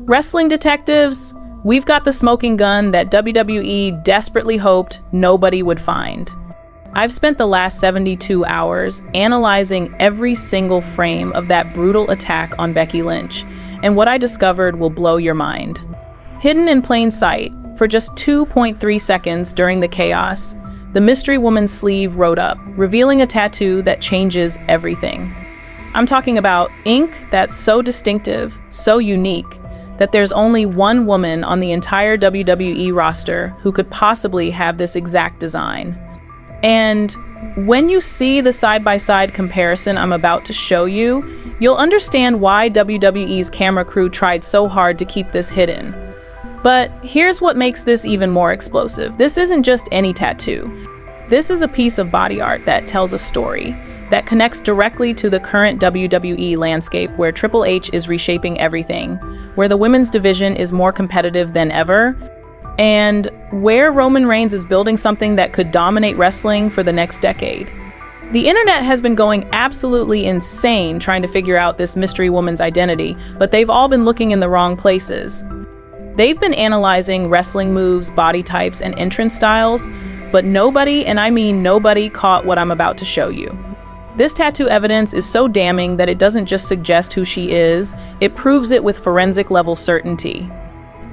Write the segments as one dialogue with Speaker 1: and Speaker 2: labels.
Speaker 1: Wrestling detectives, we've got the smoking gun that WWE desperately hoped nobody would find. I've spent the last 72 hours analyzing every single frame of that brutal attack on Becky Lynch, and what I discovered will blow your mind. Hidden in plain sight, for just 2.3 seconds during the chaos, the mystery woman's sleeve rode up, revealing a tattoo that changes everything. I'm talking about ink that's so distinctive, so unique, that there's only one woman on the entire WWE roster who could possibly have this exact design. And when you see the side-by-side comparison I'm about to show you, you'll understand why WWE's camera crew tried so hard to keep this hidden. But here's what makes this even more explosive. This isn't just any tattoo. This is a piece of body art that tells a story, that connects directly to the current WWE landscape where Triple H is reshaping everything, where the women's division is more competitive than ever, and where Roman Reigns is building something that could dominate wrestling for the next decade. The internet has been going absolutely insane trying to figure out this mystery woman's identity, but they've all been looking in the wrong places. They've been analyzing wrestling moves, body types, and entrance styles, but nobody, and I mean nobody, caught what I'm about to show you. This tattoo evidence is so damning that it doesn't just suggest who she is, it proves it with forensic-level certainty.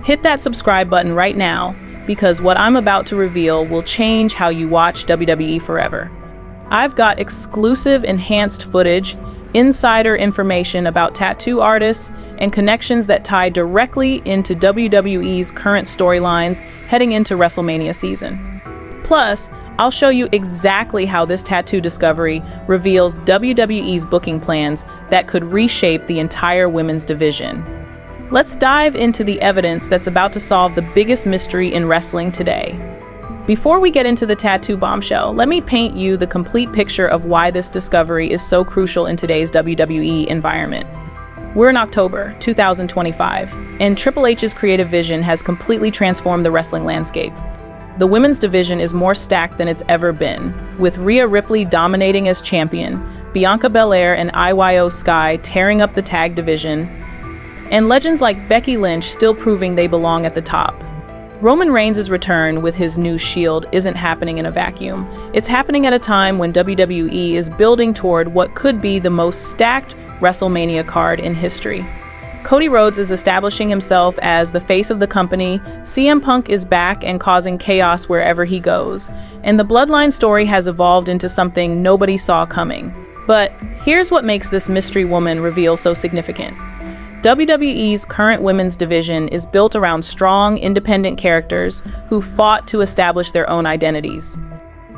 Speaker 1: Hit that subscribe button right now, because what I'm about to reveal will change how you watch WWE forever. I've got exclusive enhanced footage, insider information about tattoo artists, and connections that tie directly into WWE's current storylines heading into WrestleMania season. Plus, I'll show you exactly how this tattoo discovery reveals WWE's booking plans that could reshape the entire women's division. Let's dive into the evidence that's about to solve the biggest mystery in wrestling today. Before we get into the tattoo bombshell, let me paint you the complete picture of why this discovery is so crucial in today's WWE environment. We're in October 2025, and Triple H's creative vision has completely transformed the wrestling landscape. The women's division is more stacked than it's ever been, with Rhea Ripley dominating as champion, Bianca Belair and IYO Sky tearing up the tag division, and legends like Becky Lynch still proving they belong at the top. Roman Reigns' return with his new Shield isn't happening in a vacuum. It's happening at a time when WWE is building toward what could be the most stacked WrestleMania card in history. Cody Rhodes is establishing himself as the face of the company, CM Punk is back and causing chaos wherever he goes, and the Bloodline story has evolved into something nobody saw coming. But here's what makes this mystery woman reveal so significant. WWE's current women's division is built around strong, independent characters who fought to establish their own identities.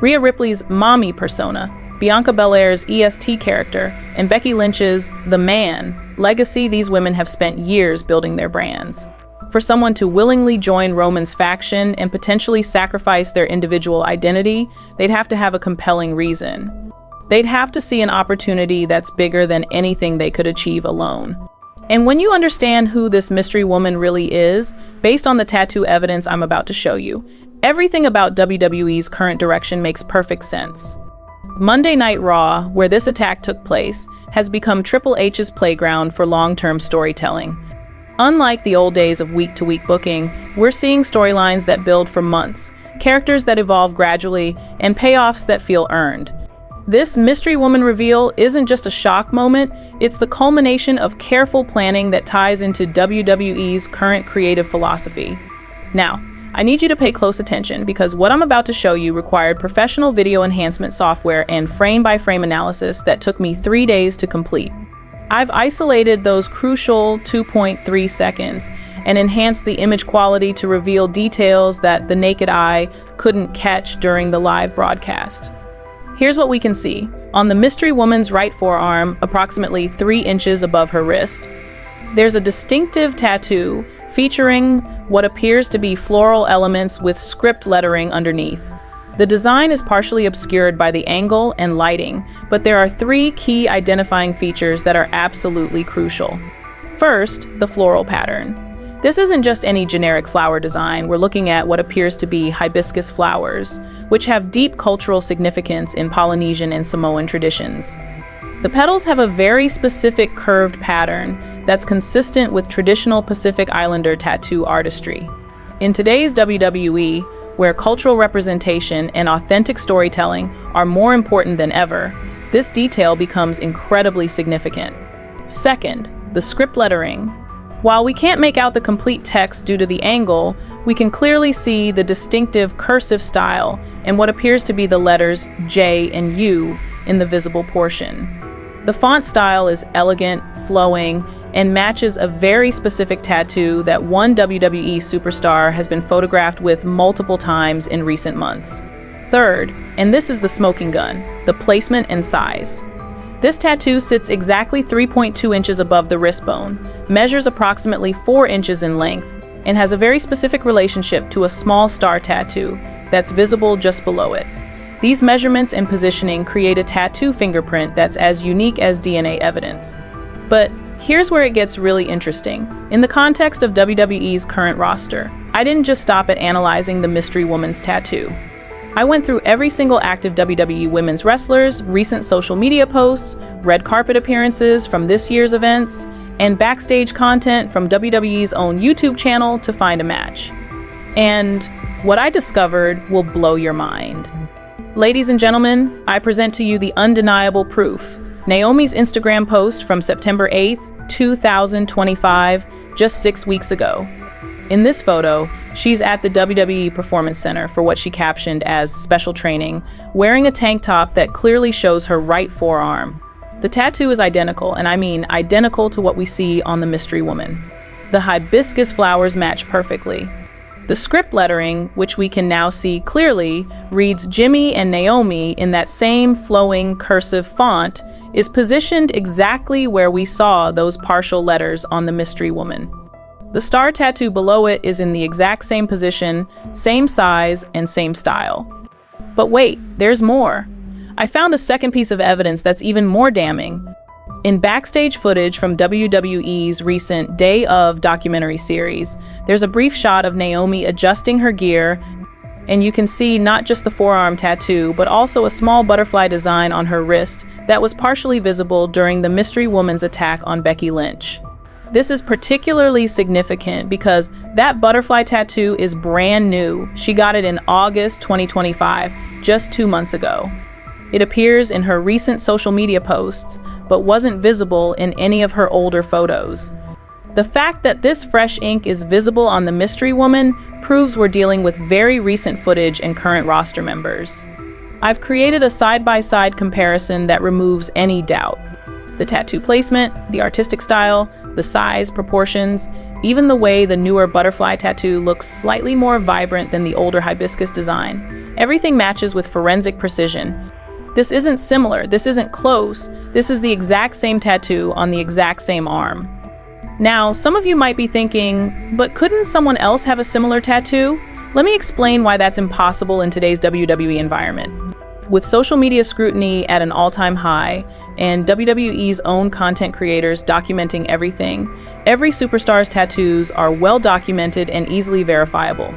Speaker 1: Rhea Ripley's mommy persona, Bianca Belair's EST character, and Becky Lynch's The Man legacy, these women have spent years building their brands. For someone to willingly join Roman's faction and potentially sacrifice their individual identity, they'd have to have a compelling reason. They'd have to see an opportunity that's bigger than anything they could achieve alone. And when you understand who this mystery woman really is, based on the tattoo evidence I'm about to show you, everything about WWE's current direction makes perfect sense. Monday Night Raw, where this attack took place, has become Triple H's playground for long-term storytelling. Unlike the old days of week-to-week booking, we're seeing storylines that build for months, characters that evolve gradually, and payoffs that feel earned. This mystery woman reveal isn't just a shock moment, it's the culmination of careful planning that ties into WWE's current creative philosophy. Now, I need you to pay close attention because what I'm about to show you required professional video enhancement software and frame-by-frame analysis that took me 3 days to complete. I've isolated those crucial 2.3 seconds and enhanced the image quality to reveal details that the naked eye couldn't catch during the live broadcast. Here's what we can see. On the mystery woman's right forearm, approximately 3 inches above her wrist, there's a distinctive tattoo featuring what appears to be floral elements with script lettering underneath. The design is partially obscured by the angle and lighting, but there are 3 key identifying features that are absolutely crucial. First, the floral pattern. This isn't just any generic flower design. We're looking at what appears to be hibiscus flowers, which have deep cultural significance in Polynesian and Samoan traditions. The petals have a very specific curved pattern that's consistent with traditional Pacific Islander tattoo artistry. In today's WWE, where cultural representation and authentic storytelling are more important than ever, this detail becomes incredibly significant. Second, the script lettering. While we can't make out the complete text due to the angle, we can clearly see the distinctive cursive style and what appears to be the letters J and U in the visible portion. The font style is elegant, flowing, and matches a very specific tattoo that one WWE superstar has been photographed with multiple times in recent months. Third, and this is the smoking gun, the placement and size. This tattoo sits exactly 3.2 inches above the wrist bone, measures approximately 4 inches in length, and has a very specific relationship to a small star tattoo that's visible just below it. These measurements and positioning create a tattoo fingerprint that's as unique as DNA evidence. But here's where it gets really interesting. In the context of WWE's current roster, I didn't just stop at analyzing the mystery woman's tattoo. I went through every single active WWE women's wrestlers, recent social media posts, red carpet appearances from this year's events, and backstage content from WWE's own YouTube channel to find a match. And what I discovered will blow your mind. Ladies and gentlemen, I present to you the undeniable proof. Naomi's Instagram post from September 8th, 2025, just 6 weeks ago. In this photo, she's at the WWE Performance Center for what she captioned as special training, wearing a tank top that clearly shows her right forearm. The tattoo is identical, and I mean identical to what we see on the mystery woman. The hibiscus flowers match perfectly. The script lettering, which we can now see clearly, reads Jimmy and Naomi in that same flowing cursive font, is positioned exactly where we saw those partial letters on the mystery woman. The star tattoo below it is in the exact same position, same size, and same style. But wait, there's more. I found a second piece of evidence that's even more damning. In backstage footage from WWE's recent Day of documentary series, there's a brief shot of Naomi adjusting her gear, and you can see not just the forearm tattoo, but also a small butterfly design on her wrist that was partially visible during the mystery woman's attack on Becky Lynch. This is particularly significant because that butterfly tattoo is brand new. She got it in August 2025, just 2 months ago. It appears in her recent social media posts, but wasn't visible in any of her older photos. The fact that this fresh ink is visible on the mystery woman proves we're dealing with very recent footage and current roster members. I've created a side-by-side comparison that removes any doubt. The tattoo placement, the artistic style, the size, proportions, even the way the newer butterfly tattoo looks slightly more vibrant than the older hibiscus design. Everything matches with forensic precision. This isn't similar, this isn't close, this is the exact same tattoo on the exact same arm. Now, some of you might be thinking, but couldn't someone else have a similar tattoo? Let me explain why that's impossible in today's WWE environment. With social media scrutiny at an all-time high, and WWE's own content creators documenting everything, every superstar's tattoos are well documented and easily verifiable.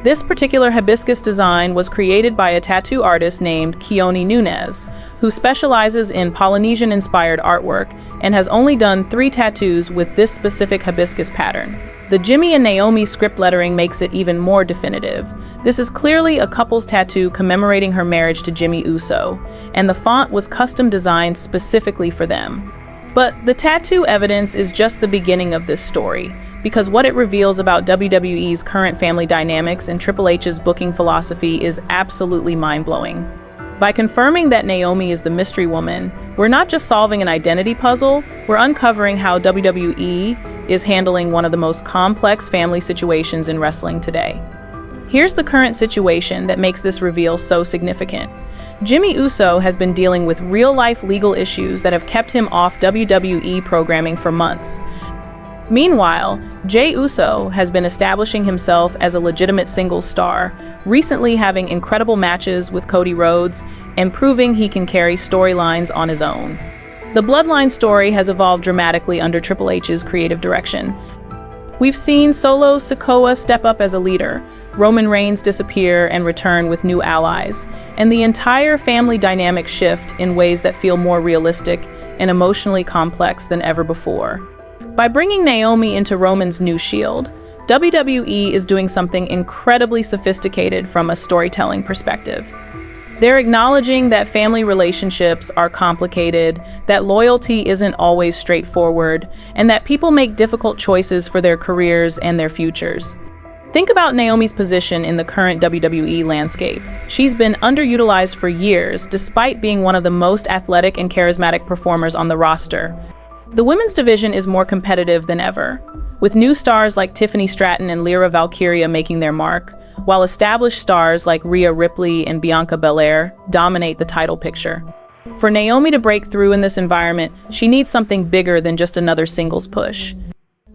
Speaker 1: This particular hibiscus design was created by a tattoo artist named Keone Nunez, who specializes in Polynesian-inspired artwork and has only done 3 tattoos with this specific hibiscus pattern. The Jimmy and Naomi script lettering makes it even more definitive. This is clearly a couple's tattoo commemorating her marriage to Jimmy Uso, and the font was custom designed specifically for them. But the tattoo evidence is just the beginning of this story, because what it reveals about WWE's current family dynamics and Triple H's booking philosophy is absolutely mind-blowing. By confirming that Naomi is the mystery woman, we're not just solving an identity puzzle, we're uncovering how WWE is handling one of the most complex family situations in wrestling today. Here's the current situation that makes this reveal so significant. Jimmy Uso has been dealing with real-life legal issues that have kept him off WWE programming for months. Meanwhile, Jey Uso has been establishing himself as a legitimate singles star, recently having incredible matches with Cody Rhodes and proving he can carry storylines on his own. The Bloodline story has evolved dramatically under Triple H's creative direction. We've seen Solo Sikoa step up as a leader, Roman Reigns disappear and return with new allies, and the entire family dynamic shift in ways that feel more realistic and emotionally complex than ever before. By bringing Naomi into Roman's new Shield, WWE is doing something incredibly sophisticated from a storytelling perspective. They're acknowledging that family relationships are complicated, that loyalty isn't always straightforward, and that people make difficult choices for their careers and their futures. Think about Naomi's position in the current WWE landscape. She's been underutilized for years, despite being one of the most athletic and charismatic performers on the roster. The women's division is more competitive than ever, with new stars like Tiffany Stratton and Lyra Valkyria making their mark, while established stars like Rhea Ripley and Bianca Belair dominate the title picture. For Naomi to break through in this environment, she needs something bigger than just another singles push.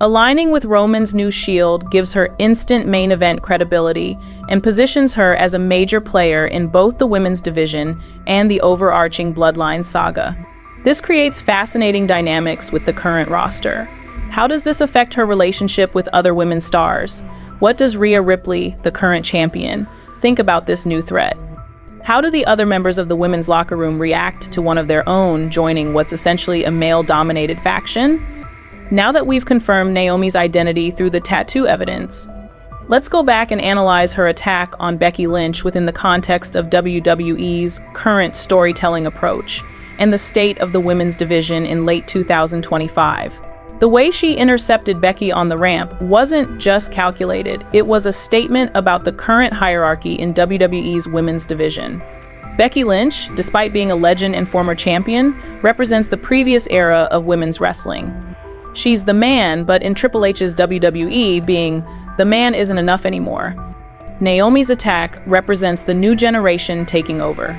Speaker 1: Aligning with Roman's new Shield gives her instant main event credibility and positions her as a major player in both the women's division and the overarching Bloodline saga. This creates fascinating dynamics with the current roster. How does this affect her relationship with other women stars? What does Rhea Ripley, the current champion, think about this new threat? How do the other members of the women's locker room react to one of their own joining what's essentially a male-dominated faction? Now that we've confirmed Naomi's identity through the tattoo evidence, let's go back and analyze her attack on Becky Lynch within the context of WWE's current storytelling approach and the state of the women's division in late 2025. The way she intercepted Becky on the ramp wasn't just calculated, it was a statement about the current hierarchy in WWE's women's division. Becky Lynch, despite being a legend and former champion, represents the previous era of women's wrestling. She's the man, but in Triple H's WWE, being the man isn't enough anymore. Naomi's attack represents the new generation taking over.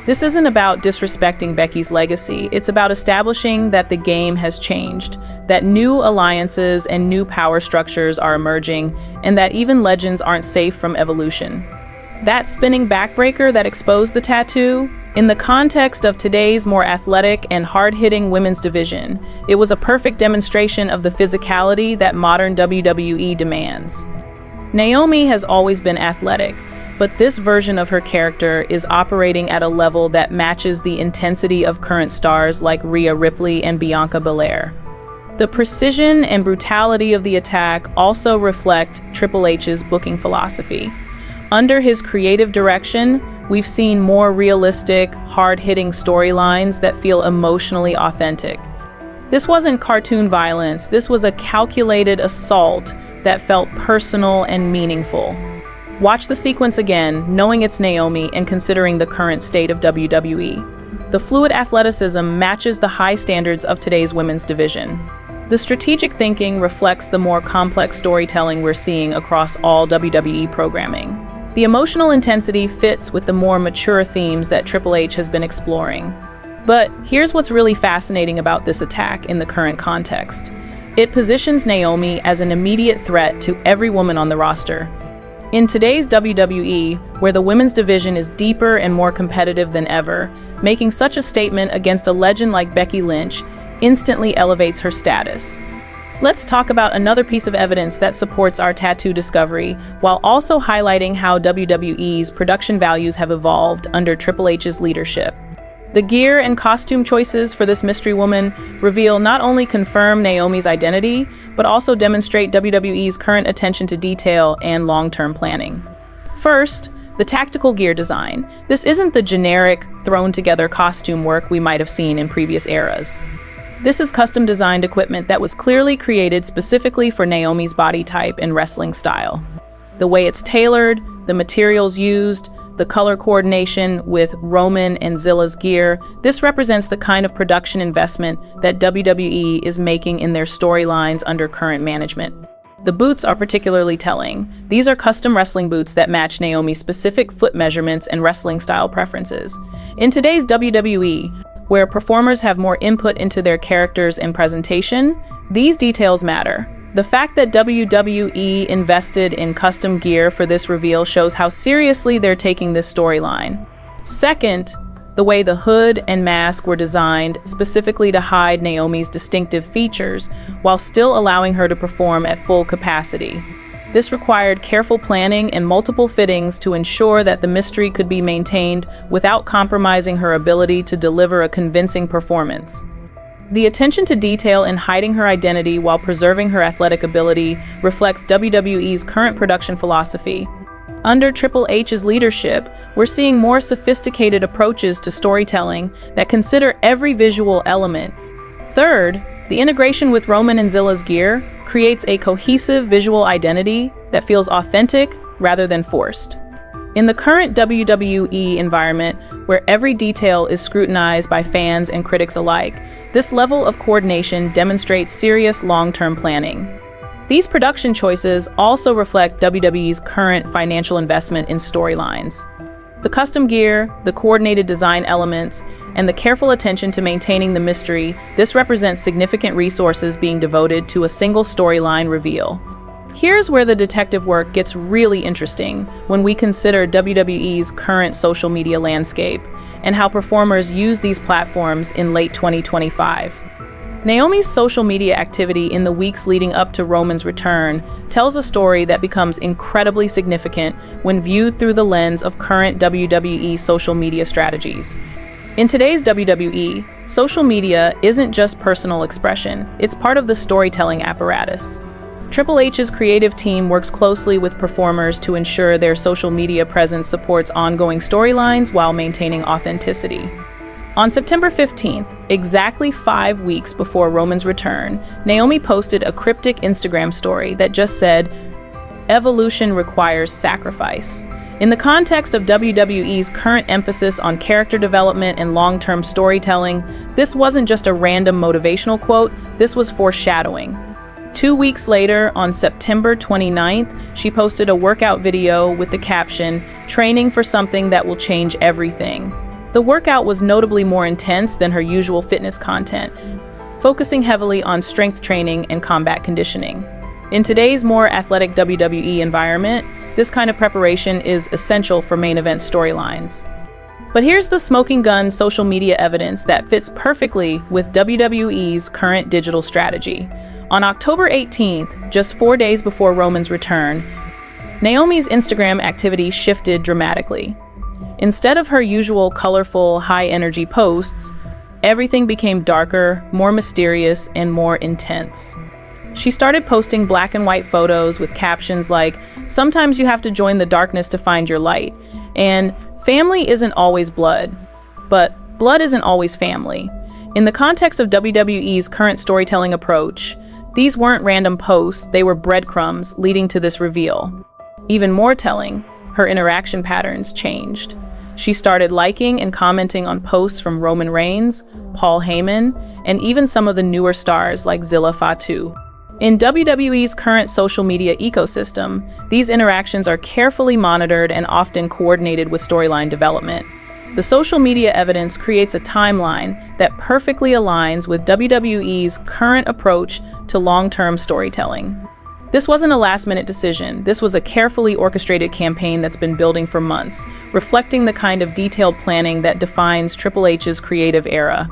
Speaker 1: This isn't about disrespecting Becky's legacy, it's about establishing that the game has changed, that new alliances and new power structures are emerging, and that even legends aren't safe from evolution. That spinning backbreaker that exposed the tattoo, in the context of today's more athletic and hard-hitting women's division, it was a perfect demonstration of the physicality that modern WWE demands. Naomi has always been athletic, but this version of her character is operating at a level that matches the intensity of current stars like Rhea Ripley and Bianca Belair. The precision and brutality of the attack also reflect Triple H's booking philosophy. Under his creative direction, we've seen more realistic, hard-hitting storylines that feel emotionally authentic. This wasn't cartoon violence, this was a calculated assault that felt personal and meaningful. Watch the sequence again, knowing it's Naomi and considering the current state of WWE. The fluid athleticism matches the high standards of today's women's division. The strategic thinking reflects the more complex storytelling we're seeing across all WWE programming. The emotional intensity fits with the more mature themes that Triple H has been exploring. But here's what's really fascinating about this attack in the current context. It positions Naomi as an immediate threat to every woman on the roster. In today's WWE, where the women's division is deeper and more competitive than ever, making such a statement against a legend like Becky Lynch instantly elevates her status. Let's talk about another piece of evidence that supports our tattoo discovery, while also highlighting how WWE's production values have evolved under Triple H's leadership. The gear and costume choices for this mystery woman reveal not only confirm Naomi's identity, but also demonstrate WWE's current attention to detail and long-term planning. First, the tactical gear design. This isn't the generic, thrown-together costume work we might have seen in previous eras. This is custom-designed equipment that was clearly created specifically for Naomi's body type and wrestling style. The way it's tailored, the materials used, the color coordination with Roman and Zilla's gear, this represents the kind of production investment that WWE is making in their storylines under current management. The boots are particularly telling. These are custom wrestling boots that match Naomi's specific foot measurements and wrestling style preferences. In today's WWE, where performers have more input into their characters and presentation, these details matter. The fact that WWE invested in custom gear for this reveal shows how seriously they're taking this storyline. Second, the way the hood and mask were designed specifically to hide Naomi's distinctive features while still allowing her to perform at full capacity. This required careful planning and multiple fittings to ensure that the mystery could be maintained without compromising her ability to deliver a convincing performance. The attention to detail in hiding her identity while preserving her athletic ability reflects WWE's current production philosophy. Under Triple H's leadership, we're seeing more sophisticated approaches to storytelling that consider every visual element. Third, the integration with Roman and Zilla's gear creates a cohesive visual identity that feels authentic rather than forced. In the current WWE environment, where every detail is scrutinized by fans and critics alike, this level of coordination demonstrates serious long-term planning. These production choices also reflect WWE's current financial investment in storylines. The custom gear, the coordinated design elements, and the careful attention to maintaining the mystery, this represents significant resources being devoted to a single storyline reveal. Here's where the detective work gets really interesting when we consider WWE's current social media landscape and how performers use these platforms in late 2025. Naomi's social media activity in the weeks leading up to Roman's return tells a story that becomes incredibly significant when viewed through the lens of current WWE social media strategies. In today's WWE, social media isn't just personal expression, it's part of the storytelling apparatus. Triple H's creative team works closely with performers to ensure their social media presence supports ongoing storylines while maintaining authenticity. On September 15th, exactly 5 weeks before Roman's return, Naomi posted a cryptic Instagram story that just said, "Evolution requires sacrifice." In the context of WWE's current emphasis on character development and long-term storytelling, this wasn't just a random motivational quote, this was foreshadowing. 2 weeks later, on September 29th, she posted a workout video with the caption, "Training for something that will change everything." The workout was notably more intense than her usual fitness content, focusing heavily on strength training and combat conditioning. In today's more athletic WWE environment, this kind of preparation is essential for main event storylines. But here's the smoking gun social media evidence that fits perfectly with WWE's current digital strategy. On October 18th, just 4 days before Roman's return, Naomi's Instagram activity shifted dramatically. Instead of her usual colorful, high-energy posts, everything became darker, more mysterious, and more intense. She started posting black and white photos with captions like, "Sometimes you have to join the darkness to find your light," and "Family isn't always blood, but blood isn't always family." In the context of WWE's current storytelling approach, these weren't random posts, they were breadcrumbs leading to this reveal. Even more telling, her interaction patterns changed. She started liking and commenting on posts from Roman Reigns, Paul Heyman, and even some of the newer stars like Zilla Fatu. In WWE's current social media ecosystem, these interactions are carefully monitored and often coordinated with storyline development. The social media evidence creates a timeline that perfectly aligns with WWE's current approach to long-term storytelling. This wasn't a last-minute decision. This was a carefully orchestrated campaign that's been building for months, reflecting the kind of detailed planning that defines Triple H's creative era.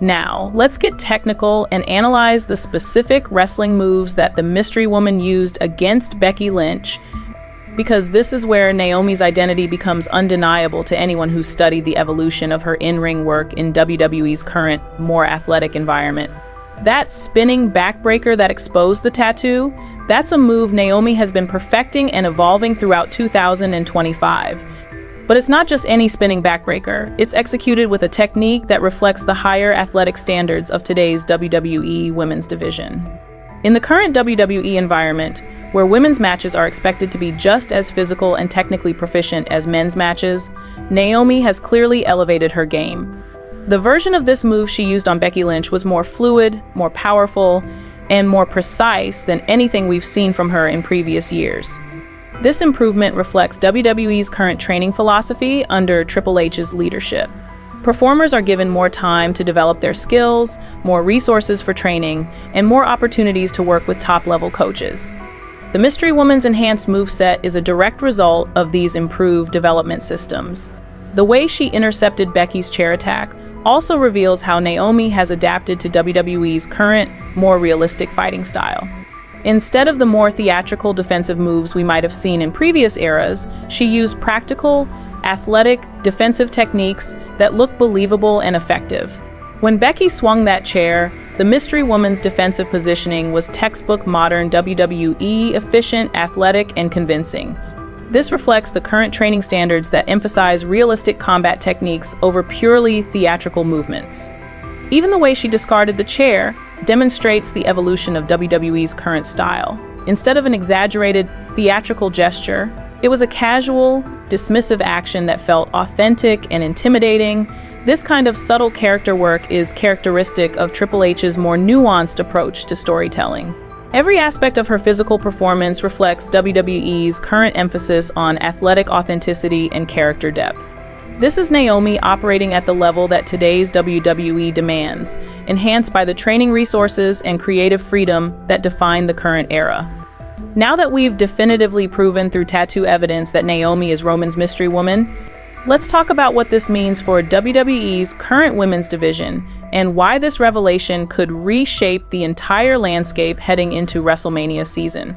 Speaker 1: Now, let's get technical and analyze the specific wrestling moves that the Mystery Woman used against Becky Lynch, because this is where Naomi's identity becomes undeniable to anyone who's studied the evolution of her in-ring work in WWE's current, more athletic environment. That spinning backbreaker that exposed the tattoo, that's a move Naomi has been perfecting and evolving throughout 2025. But it's not just any spinning backbreaker. It's executed with a technique that reflects the higher athletic standards of today's WWE women's division. In the current WWE environment, where women's matches are expected to be just as physical and technically proficient as men's matches, Naomi has clearly elevated her game. The version of this move she used on Becky Lynch was more fluid, more powerful, and more precise than anything we've seen from her in previous years. This improvement reflects WWE's current training philosophy under Triple H's leadership. Performers are given more time to develop their skills, more resources for training, and more opportunities to work with top-level coaches. The Mystery Woman's enhanced moveset is a direct result of these improved development systems. The way she intercepted Becky's chair attack also reveals how Naomi has adapted to WWE's current, more realistic fighting style. Instead of the more theatrical defensive moves we might have seen in previous eras, she used practical, athletic, defensive techniques that look believable and effective. When Becky swung that chair, the mystery woman's defensive positioning was textbook modern WWE, efficient, athletic, and convincing. This reflects the current training standards that emphasize realistic combat techniques over purely theatrical movements. Even the way she discarded the chair demonstrates the evolution of WWE's current style. Instead of an exaggerated theatrical gesture, it was a casual, dismissive action that felt authentic and intimidating. This kind of subtle character work is characteristic of Triple H's more nuanced approach to storytelling. Every aspect of her physical performance reflects WWE's current emphasis on athletic authenticity and character depth. This is Naomi operating at the level that today's WWE demands, enhanced by the training resources and creative freedom that define the current era. Now that we've definitively proven through tattoo evidence that Naomi is Roman's mystery woman, let's talk about what this means for WWE's current women's division and why this revelation could reshape the entire landscape heading into WrestleMania season.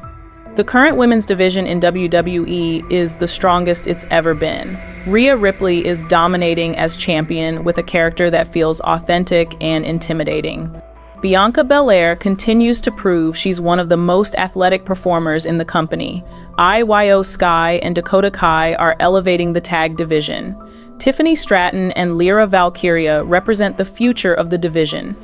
Speaker 1: The current women's division in WWE is the strongest it's ever been. Rhea Ripley is dominating as champion with a character that feels authentic and intimidating. Bianca Belair continues to prove she's one of the most athletic performers in the company. Io Sky and Dakota Kai are elevating the tag division. Tiffany Stratton and Lyra Valkyria represent the future of the division.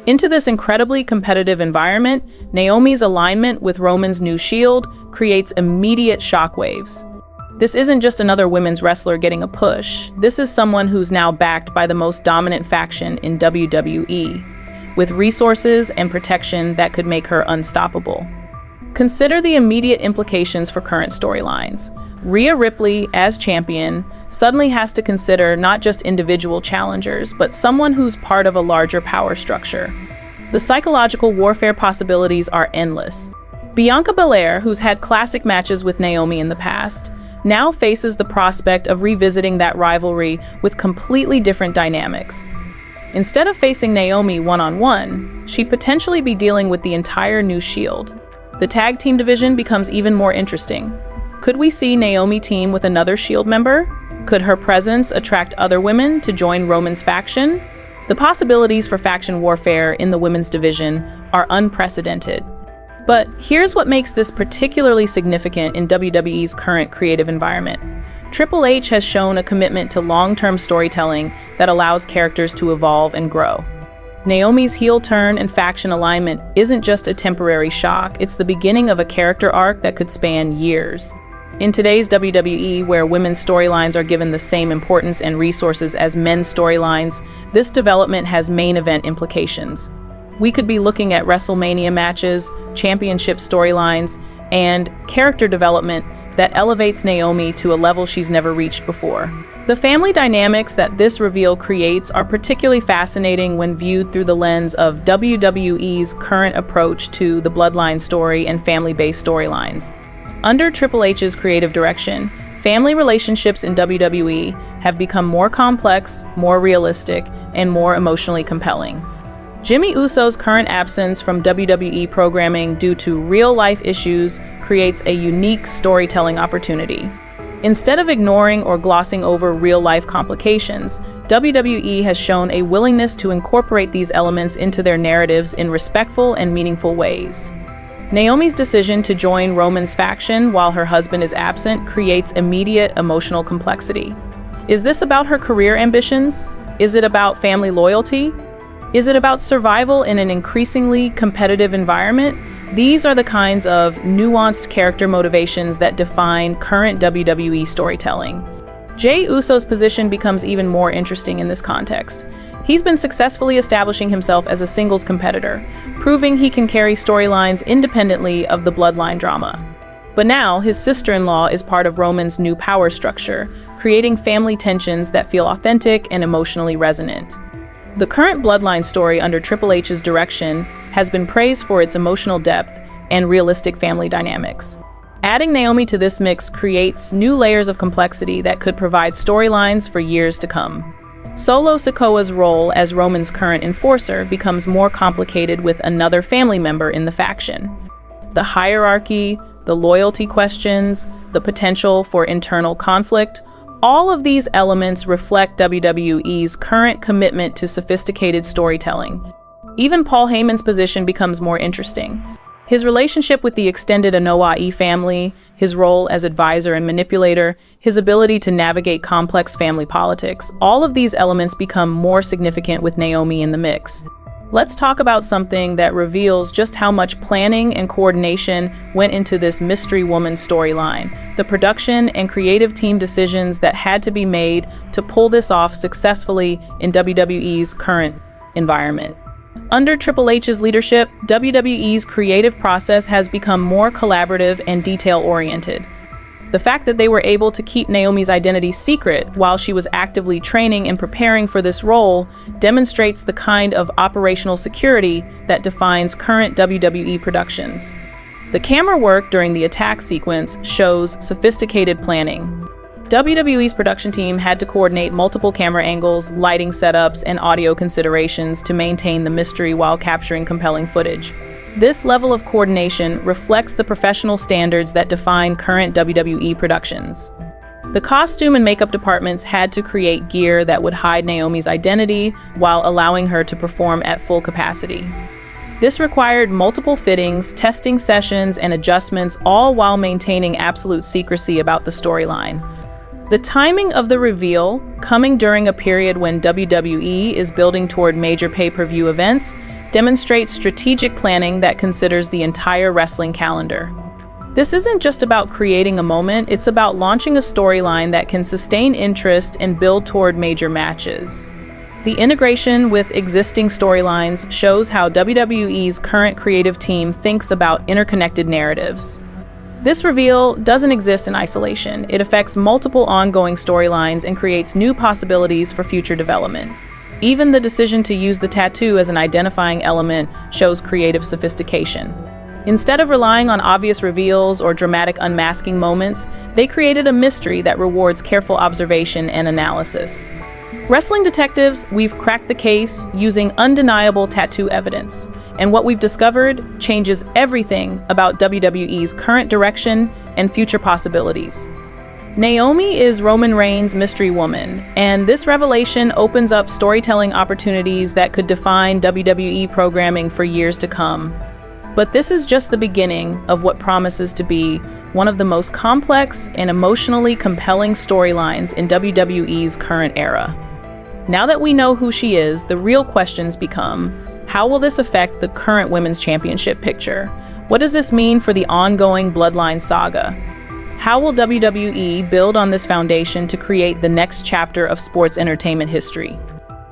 Speaker 1: Into this incredibly competitive environment, Naomi's alignment with Roman's new Shield creates immediate shockwaves. This isn't just another women's wrestler getting a push. This is someone who's now backed by the most dominant faction in WWE, with resources and protection that could make her unstoppable. Consider the immediate implications for current storylines. Rhea Ripley, as champion, suddenly has to consider not just individual challengers, but someone who's part of a larger power structure. The psychological warfare possibilities are endless. Bianca Belair, who's had classic matches with Naomi in the past, now faces the prospect of revisiting that rivalry with completely different dynamics. Instead of facing Naomi one-on-one, she'd potentially be dealing with the entire new Shield. The tag team division becomes even more interesting. Could we see Naomi team with another Shield member? Could her presence attract other women to join Roman's faction? The possibilities for faction warfare in the women's division are unprecedented. But here's what makes this particularly significant in WWE's current creative environment. Triple H has shown a commitment to long-term storytelling that allows characters to evolve and grow. Naomi's heel turn and faction alignment isn't just a temporary shock, it's the beginning of a character arc that could span years. In today's WWE, where women's storylines are given the same importance and resources as men's storylines, this development has main event implications. We could be looking at WrestleMania matches, championship storylines, and character development that elevates Naomi to a level she's never reached before. The family dynamics that this reveal creates are particularly fascinating when viewed through the lens of WWE's current approach to the bloodline story and family-based storylines. Under Triple H's creative direction, family relationships in WWE have become more complex, more realistic, and more emotionally compelling. Jimmy Uso's current absence from WWE programming due to real-life issues creates a unique storytelling opportunity. Instead of ignoring or glossing over real-life complications, WWE has shown a willingness to incorporate these elements into their narratives in respectful and meaningful ways. Naomi's decision to join Roman's faction while her husband is absent creates immediate emotional complexity. Is this about her career ambitions? Is it about family loyalty? Is it about survival in an increasingly competitive environment? These are the kinds of nuanced character motivations that define current WWE storytelling. Jey Uso's position becomes even more interesting in this context. He's been successfully establishing himself as a singles competitor, proving he can carry storylines independently of the bloodline drama. But now, his sister-in-law is part of Roman's new power structure, creating family tensions that feel authentic and emotionally resonant. The current bloodline story under Triple H's direction has been praised for its emotional depth and realistic family dynamics. Adding Naomi to this mix creates new layers of complexity that could provide storylines for years to come. Solo Sikoa's role as Roman's current enforcer becomes more complicated with another family member in the faction. The hierarchy, the loyalty questions, the potential for internal conflict, All of these elements reflect WWE's current commitment to sophisticated storytelling. Even Paul Heyman's position becomes more interesting. His relationship with the extended Anoa'i family, his role as advisor and manipulator, his ability to navigate complex family politics, all of these elements become more significant with Naomi in the mix. Let's talk about something that reveals just how much planning and coordination went into this mystery woman storyline, the production and creative team decisions that had to be made to pull this off successfully in WWE's current environment. Under Triple H's leadership, WWE's creative process has become more collaborative and detail-oriented. The fact that they were able to keep Naomi's identity secret while she was actively training and preparing for this role demonstrates the kind of operational security that defines current WWE productions. The camera work during the attack sequence shows sophisticated planning. WWE's production team had to coordinate multiple camera angles, lighting setups, and audio considerations to maintain the mystery while capturing compelling footage. This level of coordination reflects the professional standards that define current WWE productions. The costume and makeup departments had to create gear that would hide Naomi's identity while allowing her to perform at full capacity. This required multiple fittings, testing sessions, and adjustments, all while maintaining absolute secrecy about the storyline. The timing of the reveal, coming during a period when WWE is building toward major pay-per-view events, demonstrates strategic planning that considers the entire wrestling calendar. This isn't just about creating a moment, it's about launching a storyline that can sustain interest and build toward major matches. The integration with existing storylines shows how WWE's current creative team thinks about interconnected narratives. This reveal doesn't exist in isolation. It affects multiple ongoing storylines and creates new possibilities for future development. Even the decision to use the tattoo as an identifying element shows creative sophistication. Instead of relying on obvious reveals or dramatic unmasking moments, they created a mystery that rewards careful observation and analysis. Wrestling detectives, we've cracked the case using undeniable tattoo evidence, and what we've discovered changes everything about WWE's current direction and future possibilities. Naomi is Roman Reigns' mystery woman, and this revelation opens up storytelling opportunities that could define WWE programming for years to come. But this is just the beginning of what promises to be one of the most complex and emotionally compelling storylines in WWE's current era. Now that we know who she is, the real questions become, how will this affect the current Women's Championship picture? What does this mean for the ongoing Bloodline saga? How will WWE build on this foundation to create the next chapter of sports entertainment history?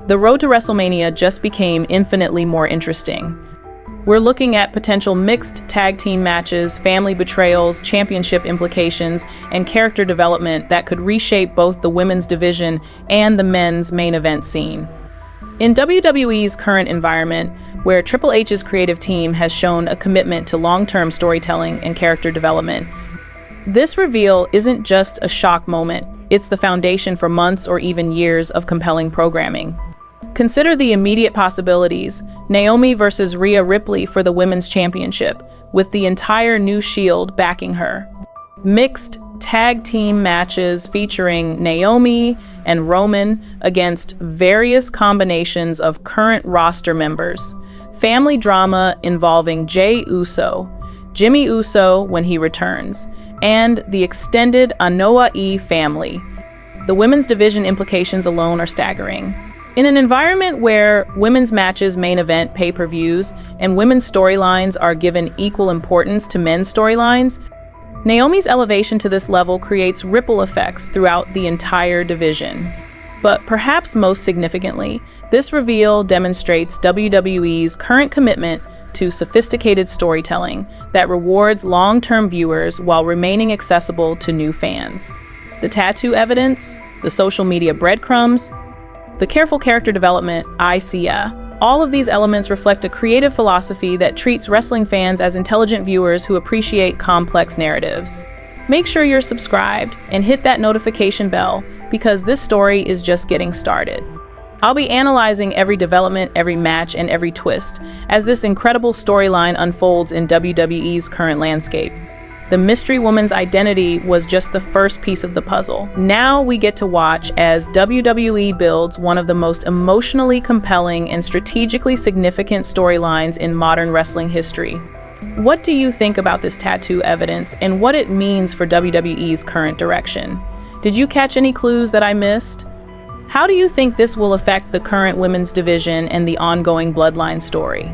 Speaker 1: The road to WrestleMania just became infinitely more interesting. We're looking at potential mixed tag team matches, family betrayals, championship implications, and character development that could reshape both the women's division and the men's main event scene. In WWE's current environment, where Triple H's creative team has shown a commitment to long-term storytelling and character development, this reveal isn't just a shock moment, it's the foundation for months or even years of compelling programming. Consider the immediate possibilities: Naomi versus Rhea Ripley for the Women's Championship, with the entire new Shield backing her. Mixed tag team matches featuring Naomi and Roman against various combinations of current roster members. Family drama involving Jey Uso, Jimmy Uso when he returns, and the extended Anoa'i family. The women's division implications alone are staggering. In an environment where women's matches main event pay-per-views and women's storylines are given equal importance to men's storylines, Naomi's elevation to this level creates ripple effects throughout the entire division. But perhaps most significantly, this reveal demonstrates WWE's current commitment to sophisticated storytelling that rewards long-term viewers while remaining accessible to new fans. The tattoo evidence, the social media breadcrumbs, the careful character development, all of these elements reflect a creative philosophy that treats wrestling fans as intelligent viewers who appreciate complex narratives. Make sure you're subscribed and hit that notification bell, because this story is just getting started. I'll be analyzing every development, every match, and every twist as this incredible storyline unfolds in WWE's current landscape. The mystery woman's identity was just the first piece of the puzzle. Now we get to watch as WWE builds one of the most emotionally compelling and strategically significant storylines in modern wrestling history. What do you think about this tattoo evidence and what it means for WWE's current direction? Did you catch any clues that I missed? How do you think this will affect the current women's division and the ongoing Bloodline story?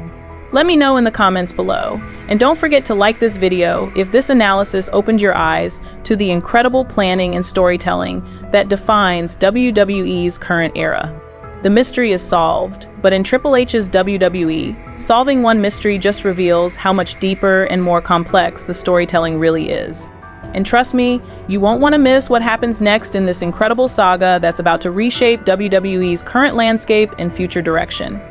Speaker 1: Let me know in the comments below. And don't forget to like this video if this analysis opened your eyes to the incredible planning and storytelling that defines WWE's current era. The mystery is solved, but in Triple H's WWE, solving one mystery just reveals how much deeper and more complex the storytelling really is. And trust me, you won't want to miss what happens next in this incredible saga that's about to reshape WWE's current landscape and future direction.